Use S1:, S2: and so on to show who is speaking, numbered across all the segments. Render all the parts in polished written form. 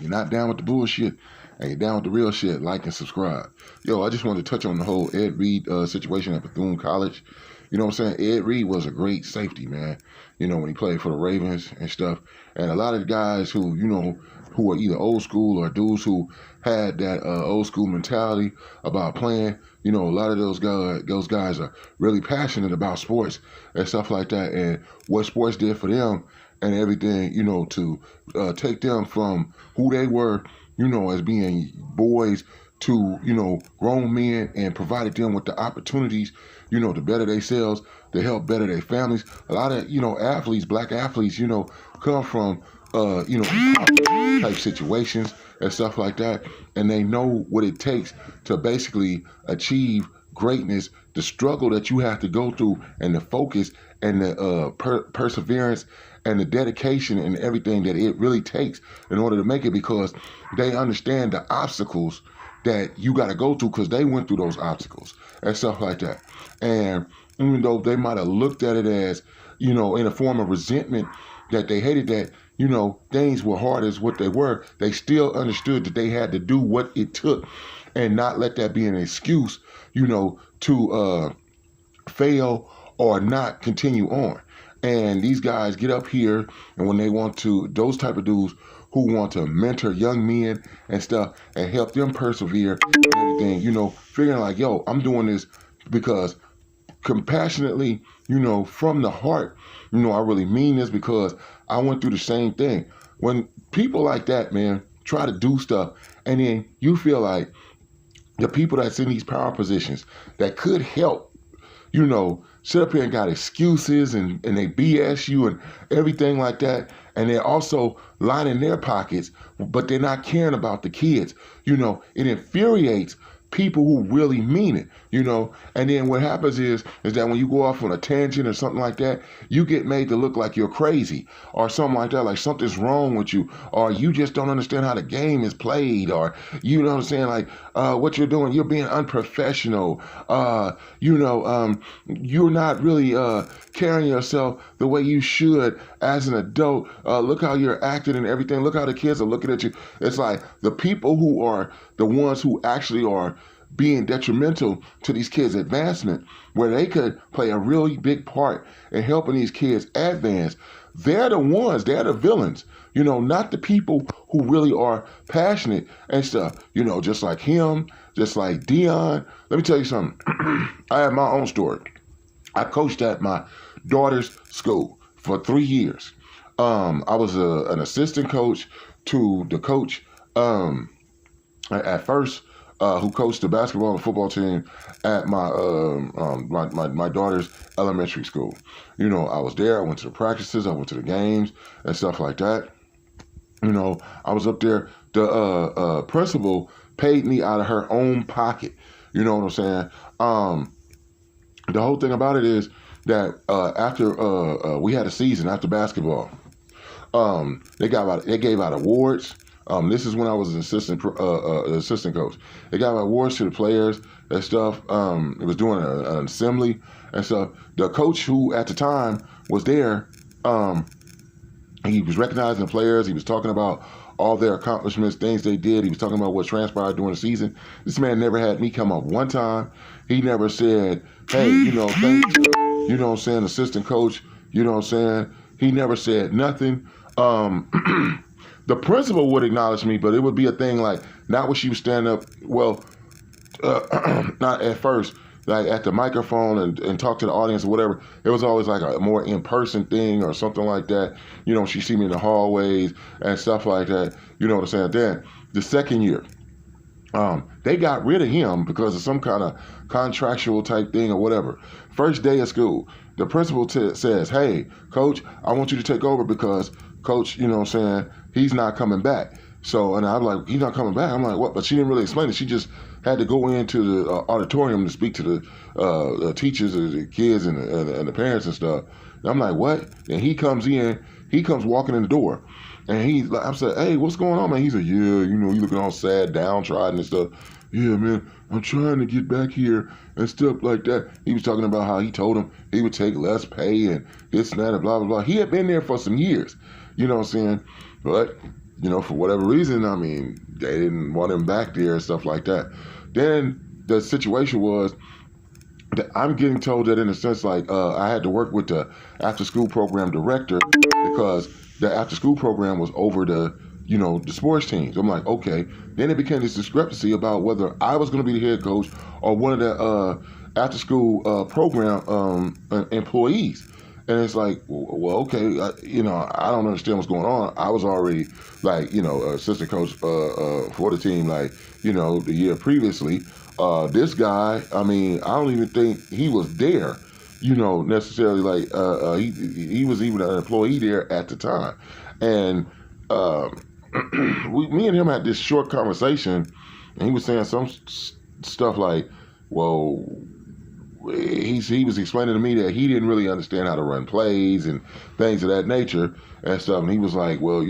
S1: you're not down with the bullshit and you're down with the real shit, like and subscribe. Yo, I just wanted to touch on the whole Ed Reed situation at Bethune College. You know what I'm saying? Ed Reed was a great safety, man. You know, when he played for the Ravens and stuff. And a lot of the guys who, who are either old school or dudes who had that old school mentality about playing, a lot of those guys are really passionate about sports and stuff like that, and what sports did for them and everything, to take them from who they were, as being boys to, grown men, and provided them with the opportunities, to better themselves, to help better their families. A lot of, athletes, black athletes, come from, type situations and stuff like that. And they know what it takes to basically achieve greatness, the struggle that you have to go through, and the focus and the perseverance and the dedication and everything that it really takes in order to make it, because they understand the obstacles that you got to go through, because they went through those obstacles and stuff like that. And even though they might have looked at it as, in a form of resentment, that they hated that, things were hard as what they were, they still understood that they had to do what it took and not let that be an excuse, to fail or not continue on. And these guys get up here, and when they want to, those type of dudes who want to mentor young men and stuff and help them persevere and everything, figuring like, yo, I'm doing this because compassionately, from the heart, I really mean this, because I went through the same thing. When people like that, man, try to do stuff, and then you feel like the people that's in these power positions that could help, sit up here and got excuses and they BS you and everything like that. And they're also lining their pockets, but they're not caring about the kids. It infuriates people who really mean it, and then what happens is that when you go off on a tangent or something like that, you get made to look like you're crazy or something like that, like something's wrong with you, or you just don't understand how the game is played, or like what you're doing, you're being unprofessional, you're not really carrying yourself the way you should as an adult. Look how you're acting and everything. Look how the kids are looking at you. It's like the people who are the ones who actually are being detrimental to these kids' advancement, where they could play a really big part in helping these kids advance. They're the villains, not the people who really are passionate and stuff, just like him, just like Dion. Let me tell you something. I have my own story. I coached at my daughter's school for 3 years. I was an assistant coach to the coach at first, who coached the basketball and football team at my my daughter's elementary school. I was there. I went to the practices. I went to the games and stuff like that. I was up there. The principal paid me out of her own pocket. You know what I'm saying? The whole thing about it is that after we had a season after basketball, they gave out awards. This is when I was an assistant coach. They got awards to the players and stuff. It was doing an assembly and stuff. The coach who at the time was there, he was recognizing the players. He was talking about all their accomplishments, things they did. He was talking about what transpired during the season. This man never had me come up one time. He never said, hey, thank you, assistant coach, He never said nothing. The principal would acknowledge me, but it would be a thing like, not when she was standing up, not at first, like at the microphone and talk to the audience or whatever. It was always like a more in-person thing or something like that. She see me in the hallways and stuff like that. You know what I'm saying? Then the second year, they got rid of him because of some kind of contractual type thing or whatever. First day of school, the principal says, hey, coach, I want you to take over because coach, he's not coming back. So, and I'm like, he's not coming back. I'm like, what? But she didn't really explain it. She just had to go into the auditorium to speak to the teachers and the kids and the parents and stuff. And I'm like, what? And he comes walking in the door. And I'm saying, hey, what's going on, man? He's like, yeah, you looking all sad, downtrodden and stuff. Yeah, man, I'm trying to get back here and stuff like that. He was talking about how he told him he would take less pay and this and that and blah, blah, blah. He had been there for some years, you know what I'm saying? But for whatever reason, I mean, they didn't want him back there and stuff like that. Then the situation was that I'm getting told that in a sense, like I had to work with the after-school program director because the after-school program was over the sports teams. I'm like, okay. Then it became this discrepancy about whether I was going to be the head coach or one of the after-school program employees. And it's like, well, okay, I don't understand what's going on. I was already assistant coach for the team, the year previously. This guy, I mean, I don't even think he was there, necessarily. He was even an employee there at the time. And me and him had this short conversation, and he was saying some stuff like, well, he was explaining to me that he didn't really understand how to run plays and things of that nature and stuff. And he was like, well,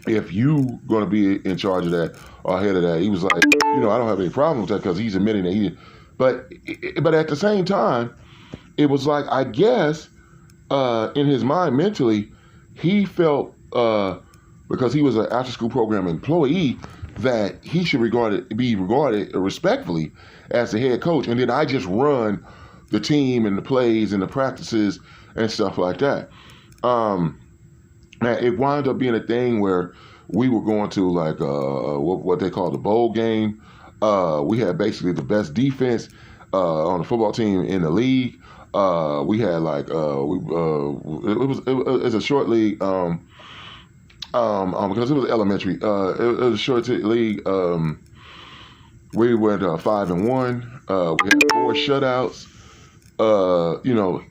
S1: if you going to be in charge of that or head of that, he was like, I don't have any problem with that because he's admitting that he did. But at the same time, it was like, I guess in his mind mentally, he felt because he was an after-school program employee that he should be regarded respectfully as the head coach. And then I just run the team and the plays and the practices and stuff like that. It wound up being a thing where we were going to what they call the bowl game. We had basically the best defense on the football team in the league. We had it was a short league because it was elementary. It was a short league. We went 5-1. We had 4 shutouts.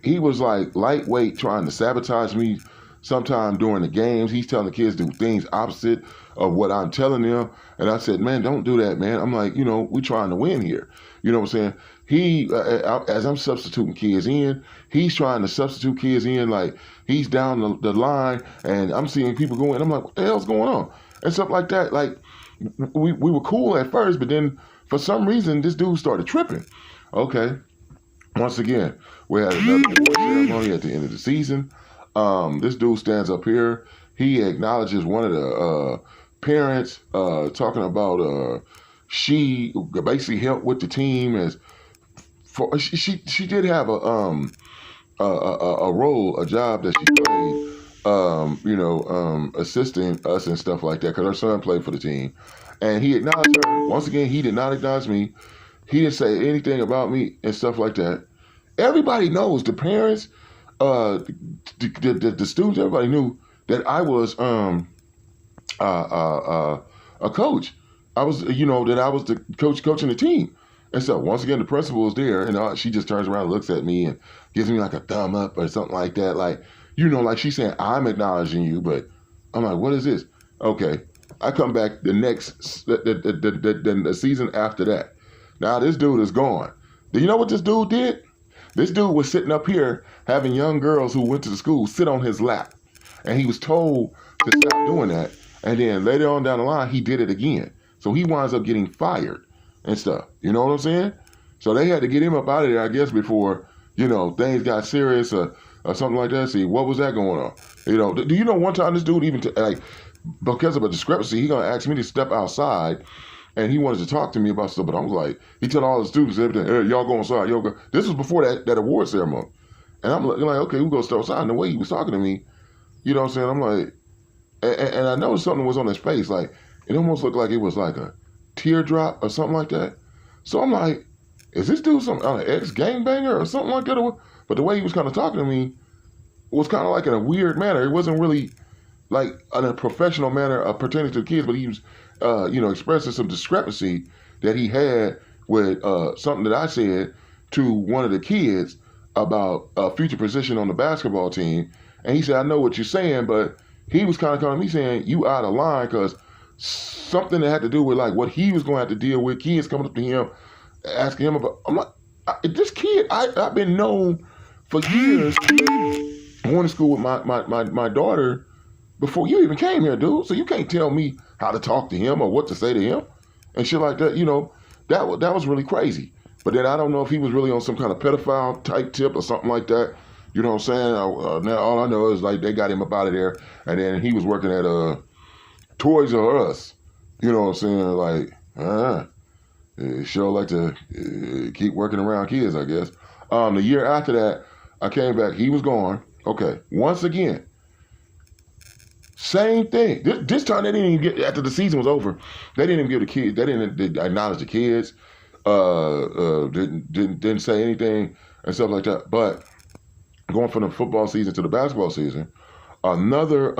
S1: He was like lightweight trying to sabotage me sometime during the games. He's telling the kids to do things opposite of what I'm telling them. And I said, man, don't do that, man. I'm like, we're trying to win here. You know what I'm saying? He, as I'm substituting kids in, he's trying to substitute kids in. Like, he's down the line, and I'm seeing people go in. I'm like, what the hell's going on? And stuff like that. Like, we were cool at first, but then for some reason, this dude started tripping. Okay. Once again, we had another award ceremony at the end of the season. This dude stands up here. He acknowledges one of the parents talking about she basically helped with the team as for she did have a role, a job that she played, assisting us and stuff like that because her son played for the team, and he acknowledged her. Once again, he did not acknowledge me. He didn't say anything about me and stuff like that. Everybody knows, the parents, the students, everybody knew that I was a coach. I was, that I was the coaching the team. And so once again, the principal is there, and she just turns around and looks at me and gives me like a thumb up or something like that. Like, like she's saying, I'm acknowledging you, but I'm like, what is this? Okay. I come back the season after that. Now this dude is gone. Do you know what this dude did? This dude was sitting up here having young girls who went to the school sit on his lap. And he was told to stop doing that. And then later on down the line, he did it again. So he winds up getting fired and stuff. You know what I'm saying? So they had to get him up out of there, I guess, before, things got serious or something like that. See, what was that going on? Do you know one time this dude even, because of a discrepancy, he going to ask me to step outside. And he wanted to talk to me about stuff, but I was like, he told all the students everything, hey, y'all go inside, y'all go. This was before that award ceremony. And I'm like, okay, we're going to step outside. And the way he was talking to me, you know what I'm saying? I'm like, and I noticed something was on his face. Like, it almost looked like it was like a teardrop or something like that. So I'm like, is this dude some ex-gangbanger or something like that? But the way he was kind of talking to me was kind of like in a weird manner. It wasn't really like in a professional manner pertaining to the kids, but he was expressing some discrepancy that he had with something that I said to one of the kids about a future position on the basketball team. And he said, I know what you're saying, but he was kind of coming to me saying, you out of line, because something that had to do with like what he was going to have to deal with, kids coming up to him, asking him about, I'm like, this kid, I've been known for years, going to school with my daughter before you even came here, dude. So you can't tell me how to talk to him or what to say to him and shit like that. That was really crazy. But then I don't know if he was really on some kind of pedophile type tip or something like that. You know what I'm saying? Now all I know is like they got him up out of there, and then he was working at Toys R Us. You know what I'm saying? Like, sure like to keep working around kids, I guess. The year after that, I came back. He was gone. Okay, once again, same thing. This time they didn't even get, after the season was over, they didn't even give the kids. They didn't acknowledge the kids. Didn't say anything and stuff like that. But going from the football season to the basketball season, another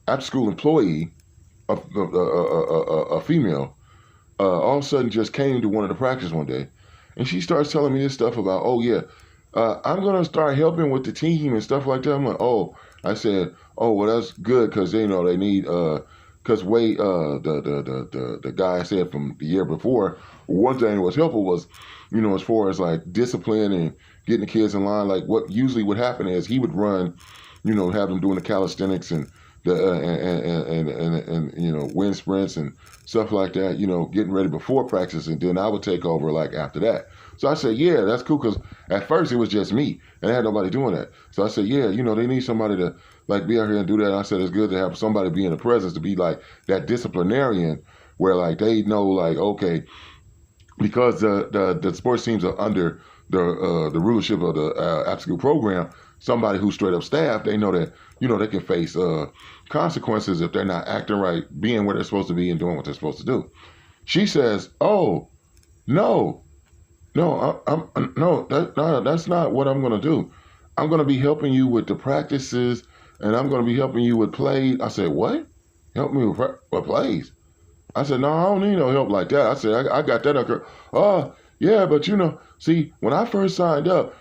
S1: after school employee, a female, all of a sudden just came to one of the practices one day, and she starts telling me this stuff about, oh yeah, I'm gonna start helping with the team and stuff like that. I'm like, oh, I said, oh well, that's good because they know they need because Wade, the guy I said from the year before, one thing that was helpful was, as far as like discipline and getting the kids in line. Like what usually would happen is he would run, have them doing the calisthenics and the and wind sprints and stuff like that. Getting ready before practice, and then I would take over like after that. So I said, yeah, that's cool, because at first it was just me, and I had nobody doing that. So I said, yeah, they need somebody to like be out here and do that. And I said, it's good to have somebody be in the presence to be like that disciplinarian, where like they know like, okay, because the sports teams are under the rulership of the after school program. Somebody who's straight up staff, they know that they can face consequences if they're not acting right, being where they're supposed to be, and doing what they're supposed to do. She says, "Oh, no, that's not what I'm going to do. I'm going to be helping you with the practices, and I'm going to be helping you with plays." I said, "What? Help me with plays?" I said, "No, I don't need no help like that." I said, I got that under. Oh, yeah, but see, when I first signed up,